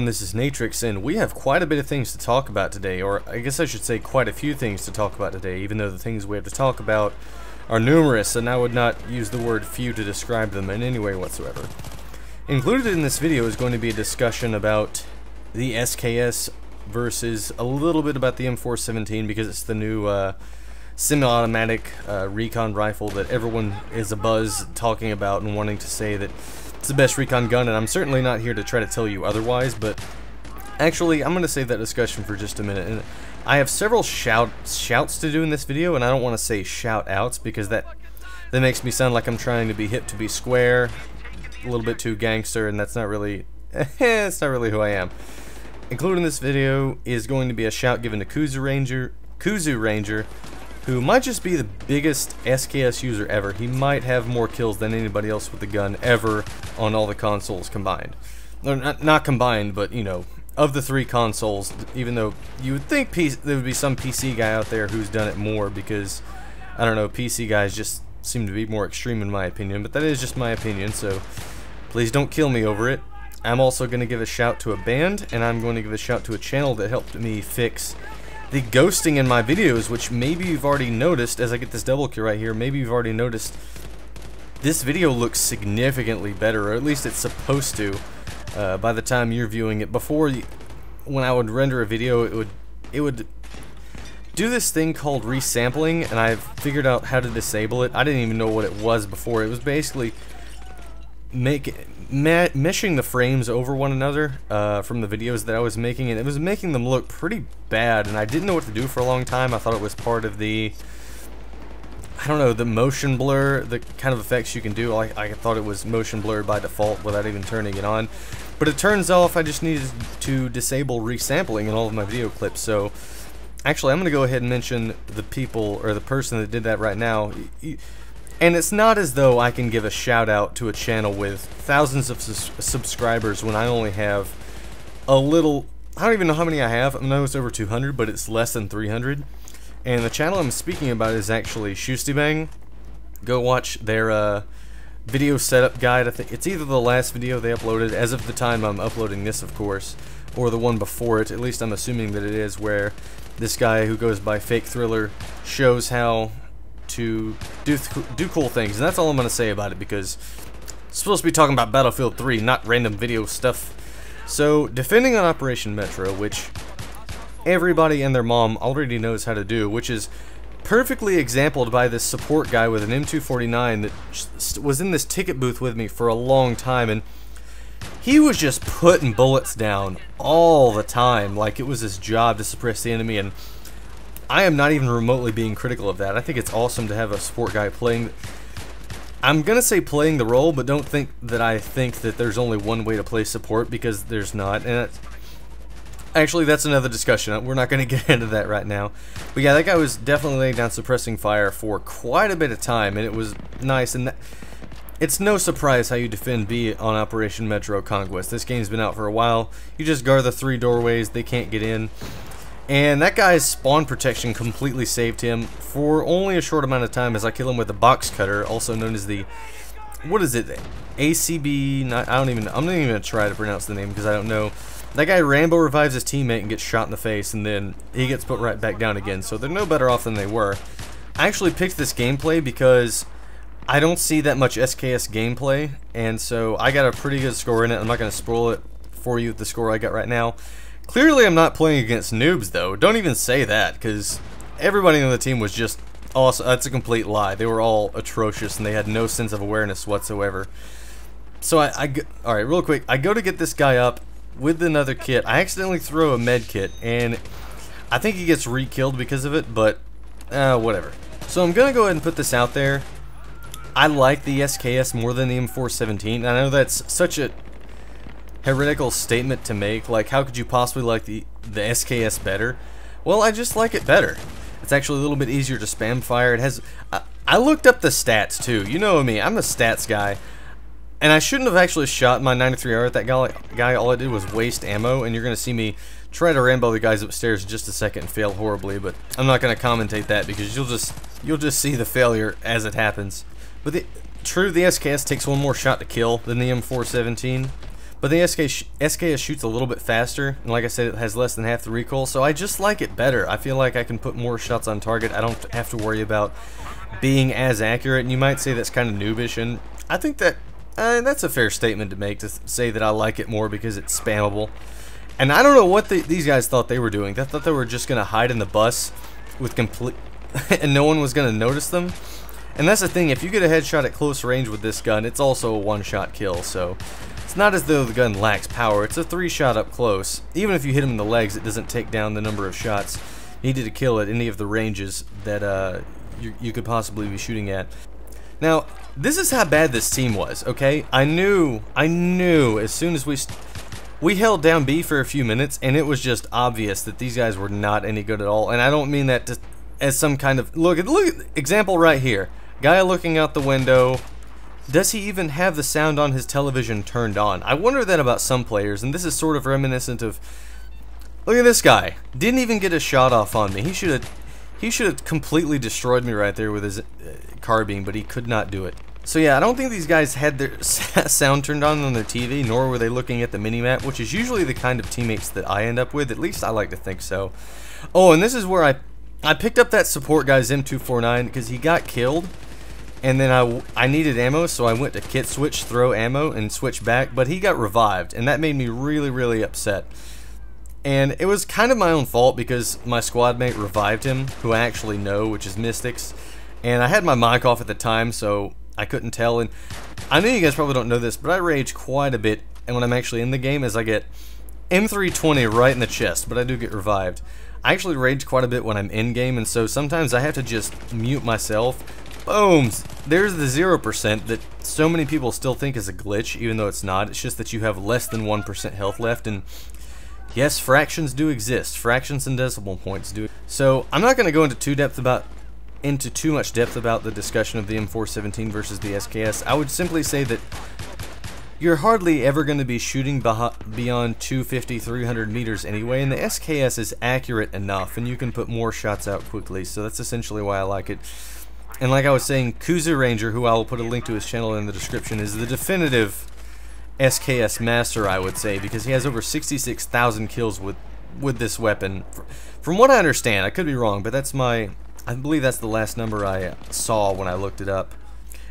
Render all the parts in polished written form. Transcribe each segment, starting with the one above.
everyone, this is Neightrix, and we have quite a bit of things to talk about today, or I guess I should say quite a few things to talk about today, even though the things we have to talk about are numerous, and I would not use the word few to describe them in any way whatsoever. Included in this video is going to be a discussion about the SKS versus a little bit about the M417, because it's the new semi-automatic recon rifle that everyone is abuzz talking about and wanting to say that it's the best recon gun, and I'm certainly not here to try to tell you otherwise, but actually I'm going to save that discussion for just a minute. And I have several shouts to do in this video, and I don't want to say shout-outs because that makes me sound like I'm trying to be hip to be square, a little bit too gangster, and that's not really, it's not really who I am. Included in this video is going to be a shout given to Kuzu Ranger, who might just be the biggest SKS user ever. He might have more kills than anybody else with the gun ever on all the consoles combined. Or not combined, but, you know, of the three consoles, even though you would think there would be some PC guy out there who's done it more, because, I don't know, PC guys just seem to be more extreme in my opinion, but that is just my opinion, so please don't kill me over it. I'm also going to give a shout to a band, and I'm going to give a shout to a channel that helped me fix the ghosting in my videos, which maybe you've already noticed. As I get this double kill right here, maybe you've already noticed this video looks significantly better, or at least it's supposed to, by the time you're viewing it. Before, when I would render a video, it would do this thing called resampling, and I've figured out how to disable it. I didn't even know what it was before. It was basically meshing the frames over one another from the videos that I was making, and it was making them look pretty bad, and I didn't know what to do for a long time. I thought it was part of the, I don't know, the motion blur, the kind of effects you can do. I thought it was motion blur by default without even turning it on, but it turns off I just needed to disable resampling in all of my video clips. So actually I'm going to go ahead and mention the people, or the person that did that right now. And it's not as though I can give a shout out to a channel with thousands of subscribers when I only have a little, I don't even know how many I have. I know it's over 200, but it's less than 300. And the channel I'm speaking about is actually Shoostybang. Go watch their video setup guide. I think it's either the last video they uploaded, as of the time I'm uploading this, of course, or the one before it. At least I'm assuming that it is, where this guy who goes by Fake Thriller shows how to do cool things, and that's all I'm going to say about it, because it's supposed to be talking about Battlefield 3, not random video stuff. So, defending on Operation Metro, which everybody and their mom already knows how to do, which is perfectly exampled by this support guy with an M249 that was in this ticket booth with me for a long time, and he was just putting bullets down all the time, like it was his job to suppress the enemy. And I am not even remotely being critical of that. I think it's awesome to have a support guy playing, I'm gonna say playing the role, but don't think that I think that there's only one way to play support, because there's not. And actually, that's another discussion. We're not gonna get into that right now. But yeah, that guy was definitely laying down suppressing fire for quite a bit of time, and it was nice. And it's no surprise how you defend B on Operation Metro Conquest. This game's been out for a while. You just guard the 3 doorways, they can't get in. And that guy's spawn protection completely saved him for only a short amount of time, as I kill him with a box cutter, also known as the, what is it, ACB, I'm not even going to try to pronounce the name because I don't know. That guy Rambo revives his teammate and gets shot in the face, and then he gets put right back down again, so they're no better off than they were. I actually picked this gameplay because I don't see that much SKS gameplay, and so I got a pretty good score in it. I'm not going to spoil it for you with the score I got right now. Clearly I'm not playing against noobs, though. Don't even say that, because everybody on the team was just awesome. That's a complete lie. They were all atrocious, and they had no sense of awareness whatsoever. So alright, real quick, I go to get this guy up with another kit. I accidentally throw a med kit, and I think he gets re-killed because of it, but whatever. So I'm gonna go ahead and put this out there. I like the SKS more than the M417. I know that's such a heretical statement to make. Like, how could you possibly like the SKS better? Well, I just like it better. It's actually a little bit easier to spam fire. It has, I looked up the stats too. You know me, I'm a stats guy, and I shouldn't have actually shot my 93R at that guy. All I did was waste ammo, and you're gonna see me try to Rambo the guys upstairs in just a second and fail horribly, but I'm not gonna commentate that because you'll just see the failure as it happens. But the SKS takes one more shot to kill than the M417. But the SKS shoots a little bit faster, and like I said, it has less than half the recoil, so I just like it better. I feel like I can put more shots on target. I don't have to worry about being as accurate, and you might say that's kind of noobish, and I think that that's a fair statement to make, to say that I like it more because it's spammable. And I don't know what these guys thought they were doing. They thought they were just going to hide in the bus with complete... and no one was going to notice them. And that's the thing, if you get a headshot at close range with this gun, it's also a one-shot kill, so... It's not as though the gun lacks power, it's a 3-shot up close. Even if you hit him in the legs, it doesn't take down the number of shots needed to kill at any of the ranges that you could possibly be shooting at. Now, this is how bad this team was, okay? I knew as soon as we held down B for a few minutes, and it was just obvious that these guys were not any good at all. And I don't mean that as some kind of... Look at example right here. Guy looking out the window. Does he even have the sound on his television turned on? I wonder that about some players, and this is sort of reminiscent of... Look at this guy. Didn't even get a shot off on me. He should have completely destroyed me right there with his carbine, but he could not do it. So yeah, I don't think these guys had their sound turned on their TV, nor were they looking at the minimap, which is usually the kind of teammates that I end up with. At least I like to think so. Oh, and this is where I picked up that support guy's M249 because he got killed. And then I needed ammo, so I went to kit switch, throw ammo, and switch back, but he got revived, and that made me really, really upset. And it was kind of my own fault because my squad mate revived him, who I actually know, which is Mystics. And I had my mic off at the time, so I couldn't tell. And I know you guys probably don't know this, but I rage quite a bit, and when I'm actually in the game, as I get M320 right in the chest, but I do get revived. I actually rage quite a bit when I'm in game, and so sometimes I have to just mute myself. Booms! There's the 0% that so many people still think is a glitch, even though it's not. It's just that you have less than 1% health left, and yes, fractions do exist. Fractions and decimal points do. So I'm not going to go into too much depth about the discussion of the M417 versus the SKS. I would simply say that you're hardly ever going to be shooting beyond 250, 300 meters anyway, and the SKS is accurate enough, and you can put more shots out quickly, so that's essentially why I like it. And like I was saying, Kuzu Ranger, who I will put a link to his channel in the description, is the definitive SKS master, I would say, because he has over 66,000 kills with this weapon. From what I understand, I could be wrong, but I believe that's the last number I saw when I looked it up.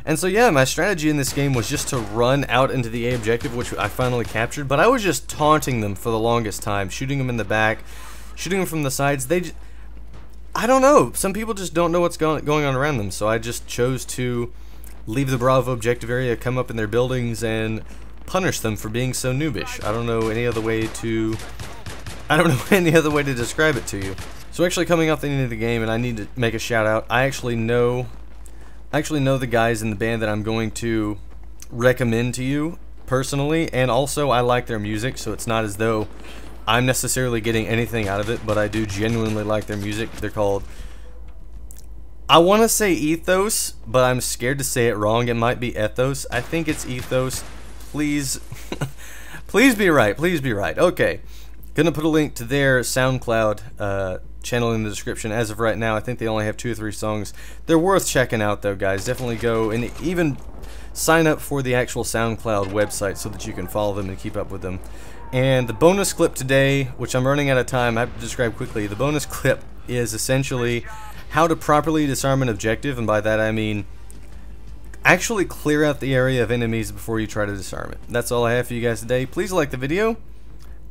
And so yeah, my strategy in this game was just to run out into the A objective, which I finally captured, but I was just taunting them for the longest time, shooting them in the back, shooting them from the sides. I don't know, some people just don't know what's going on around them, so I just chose to leave the Bravo objective area, come up in their buildings, and punish them for being so noobish. I don't know any other way to describe it to you. So actually coming off the end of the game, and I need to make a shout out, I actually know the guys in the band that I'm going to recommend to you personally, and also I like their music, so it's not as though I'm necessarily getting anything out of it, but I do genuinely like their music. They're called, I want to say Ethos, but I'm scared to say it wrong. It might be Ethos. I think it's Ethos. Please, please be right. Please be right. Okay. Gonna put a link to their SoundCloud channel in the description. As of right now, I think they only have 2 or 3 songs. They're worth checking out, though, guys. Definitely go and even sign up for the actual SoundCloud website so that you can follow them and keep up with them. And the bonus clip today, which I'm running out of time, I have to describe quickly. The bonus clip is essentially how to properly disarm an objective, and by that I mean actually clear out the area of enemies before you try to disarm it. That's all I have for you guys today. Please like the video,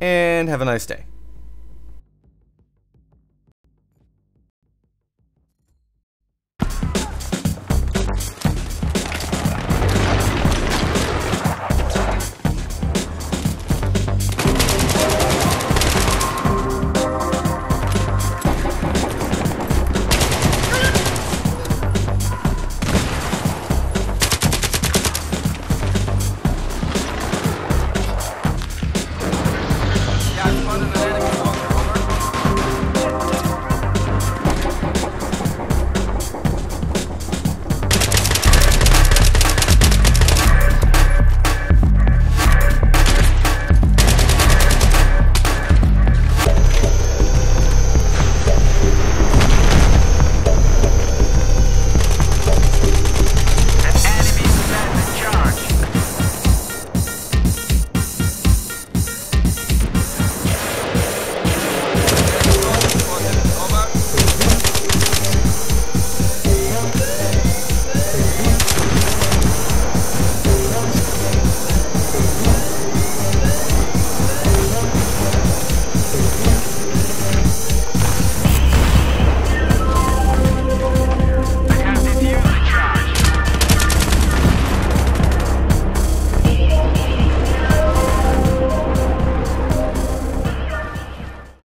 and have a nice day.